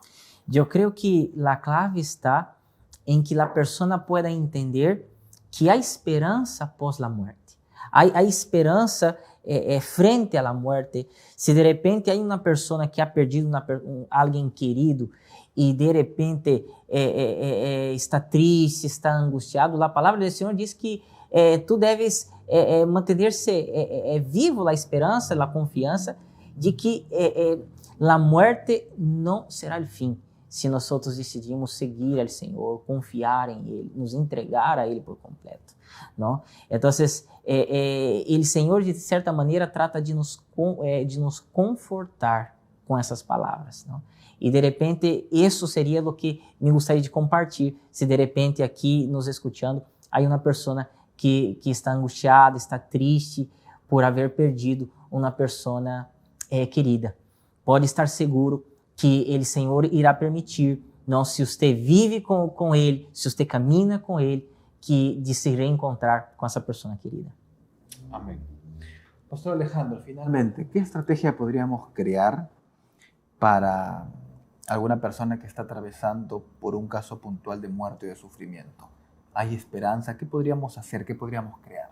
Eu creio que a clave está em que a pessoa pueda entender que há esperança após a morte. Há esperança frente à morte. Se de repente há uma pessoa que ha perdido alguém querido e de repente está triste, está angustiado, a palavra do Senhor diz que tu deves manter-se vivo a esperança, a confiança de que a morte não será o fim. Se nós decidimos seguir ao Senhor, confiar em Ele, nos entregar a Ele por completo, não? Então, o Senhor, de certa maneira, trata de nos confortar com essas palavras, não? E, de repente, isso seria o que me gostaria de compartilhar, se de repente aqui, nos escutando, há uma pessoa que está angustiada, está triste por haver perdido uma pessoa querida. Pode estar seguro que Ele, Senhor, irá permitir, não, se você vive com Ele, se você caminha com Ele, de se reencontrar com essa pessoa querida. Amén. Pastor Alejandro, finalmente, ¿qué estrategia podríamos crear para alguna persona que está atravesando por un caso puntual de muerte o de sufrimiento? ¿Hay esperanza? ¿Qué podríamos hacer? ¿Qué podríamos crear?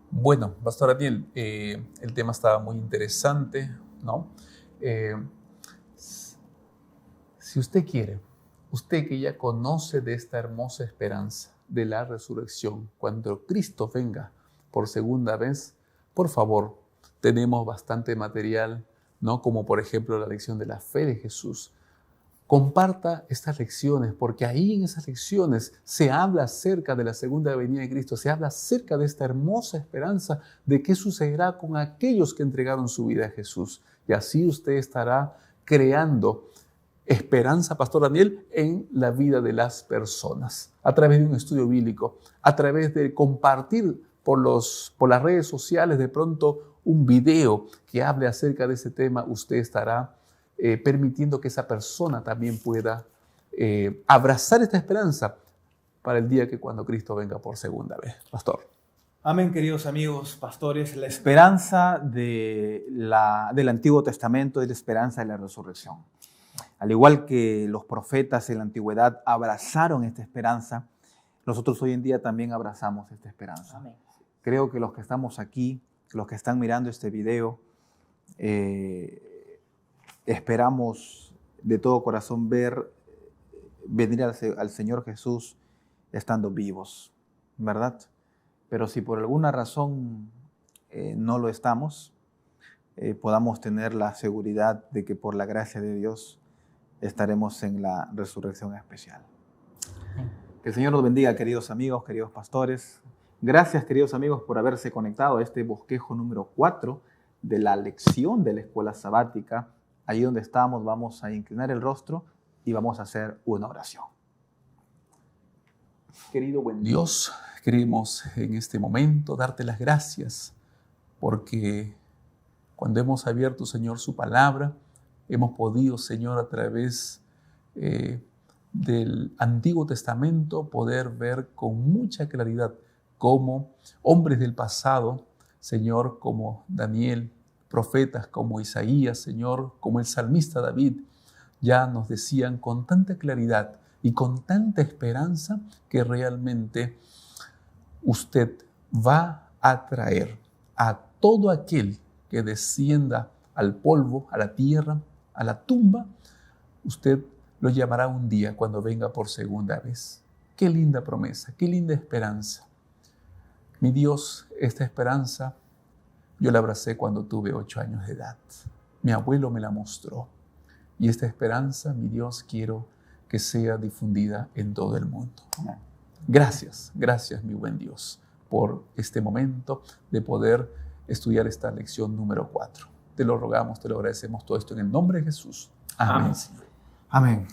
Bueno, Pastor Daniel, el tema estaba muy interesante, ¿no? Si usted quiere, usted que ya conoce de esta hermosa esperanza de la resurrección, cuando Cristo venga por segunda vez, por favor, tenemos bastante material, ¿no? Como por ejemplo la lección de la fe de Jesús. Comparta estas lecciones, porque ahí en esas lecciones se habla acerca de la segunda venida de Cristo, se habla acerca de esta hermosa esperanza de qué sucederá con aquellos que entregaron su vida a Jesús. Y así usted estará creando esperanza, Pastor Daniel, en la vida de las personas, a través de un estudio bíblico, a través de compartir por las redes sociales de pronto un video que hable acerca de ese tema. Usted estará permitiendo que esa persona también pueda abrazar esta esperanza para el día que cuando Cristo venga por segunda vez. Pastor. Amén, queridos amigos, pastores. La esperanza del Antiguo Testamento es la esperanza de la resurrección. Al igual que los profetas en la antigüedad abrazaron esta esperanza, nosotros hoy en día también abrazamos esta esperanza. Amén. Creo que los que estamos aquí, los que están mirando este video, esperamos de todo corazón venir al Señor Jesús estando vivos, ¿verdad? Pero si por alguna razón no lo estamos, podamos tener la seguridad de que por la gracia de Dios estaremos en la resurrección especial. Que el Señor nos bendiga, queridos amigos, queridos pastores. Gracias, queridos amigos, por haberse conectado a este bosquejo número 4 de la lección de la escuela sabática. Allí donde estamos vamos a inclinar el rostro y vamos a hacer una oración. Querido buen Dios, queremos en este momento darte las gracias porque cuando hemos abierto, Señor, su palabra, hemos podido, Señor, a través del Antiguo Testamento poder ver con mucha claridad cómo hombres del pasado, Señor, como Daniel, profetas como Isaías, Señor, como el salmista David, ya nos decían con tanta claridad y con tanta esperanza que realmente usted va a traer a todo aquel que descienda al polvo, a la tierra, a la tumba. Usted lo llamará un día cuando venga por segunda vez. Qué linda promesa, qué linda esperanza. Mi Dios, esta esperanza yo la abracé cuando tuve 8 años de edad. Mi abuelo me la mostró. Y esta esperanza, mi Dios, quiero que sea difundida en todo el mundo. Gracias, gracias, mi buen Dios, por este momento de poder estudiar esta lección número 4. Te lo rogamos, te lo agradecemos todo esto en el nombre de Jesús. Amén. Amén.